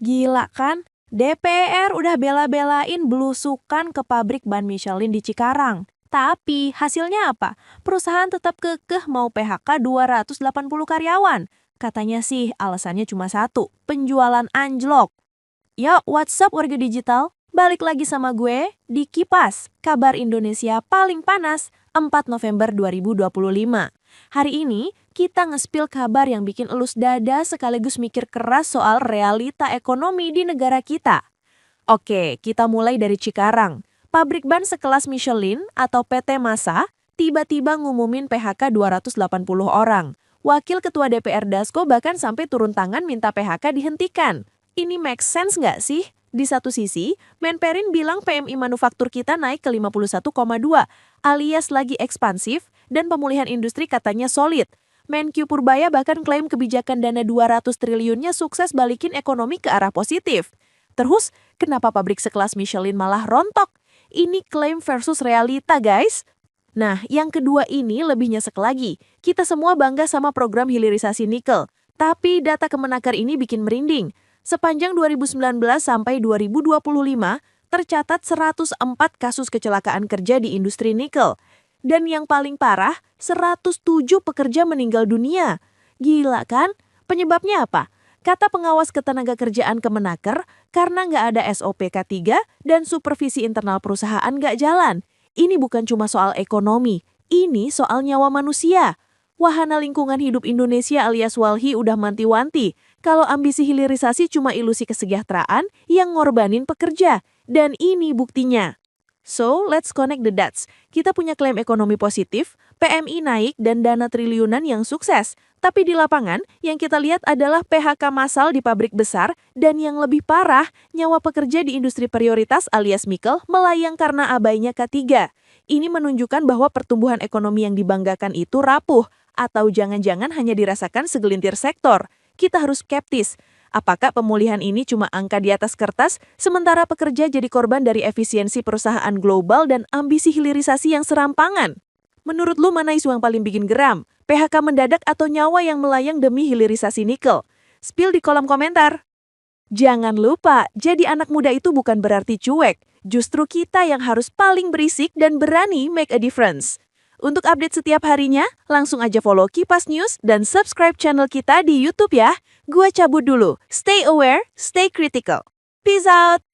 Gila kan? DPR udah bela-belain belusukan ke pabrik ban Michelin di Cikarang. Tapi hasilnya apa? Perusahaan tetap kekeh mau PHK 280 karyawan. Katanya sih alasannya cuma satu, penjualan anjlok. Yo, what's up warga digital? Balik lagi sama gue di Kipas, kabar Indonesia paling panas, 4 November 2025. Hari ini, kita nge-spill kabar yang bikin elus dada sekaligus mikir keras soal realita ekonomi di negara kita. Oke, kita mulai dari Cikarang. Pabrik ban sekelas Michelin atau PT Masa tiba-tiba ngumumin PHK 280 orang. Wakil Ketua DPR Dasko bahkan sampai turun tangan minta PHK dihentikan. Ini make sense nggak sih? Di satu sisi, Menperin bilang PMI manufaktur kita naik ke 51,2, alias lagi ekspansif, dan pemulihan industri katanya solid. Menkyu Purbaya bahkan klaim kebijakan dana 200 triliunnya sukses balikin ekonomi ke arah positif. Terus, kenapa pabrik sekelas Michelin malah rontok? Ini klaim versus realita, guys. Nah, yang kedua ini lebih nyesek lagi. Kita semua bangga sama program hilirisasi nikel. Tapi data Kemenaker ini bikin merinding. Sepanjang 2019 sampai 2025, tercatat 104 kasus kecelakaan kerja di industri nikel. Dan yang paling parah, 107 pekerja meninggal dunia. Gila kan? Penyebabnya apa? Kata pengawas ketenagakerjaan Kemenaker, karena nggak ada SOP K3 dan supervisi internal perusahaan nggak jalan. Ini bukan cuma soal ekonomi, ini soal nyawa manusia. Wahana Lingkungan Hidup Indonesia alias WALHI udah manti-wanti kalau ambisi hilirisasi cuma ilusi kesejahteraan yang ngorbanin pekerja. Dan ini buktinya. So, let's connect the dots. Kita punya klaim ekonomi positif, PMI naik dan dana triliunan yang sukses. Tapi di lapangan, yang kita lihat adalah PHK massal di pabrik besar dan yang lebih parah, nyawa pekerja di industri prioritas alias nikel melayang karena abainya K3. Ini menunjukkan bahwa pertumbuhan ekonomi yang dibanggakan itu rapuh, atau jangan-jangan hanya dirasakan segelintir sektor. Kita harus skeptis. Apakah pemulihan ini cuma angka di atas kertas, sementara pekerja jadi korban dari efisiensi perusahaan global dan ambisi hilirisasi yang serampangan? Menurut lu mana isu yang paling bikin geram? PHK mendadak atau nyawa yang melayang demi hilirisasi nikel? Spill di kolom komentar. Jangan lupa, jadi anak muda itu bukan berarti cuek. Justru kita yang harus paling berisik dan berani make a difference. Untuk update setiap harinya, langsung aja follow Kipas News dan subscribe channel kita di YouTube ya. Gua cabut dulu. Stay aware, stay critical. Peace out!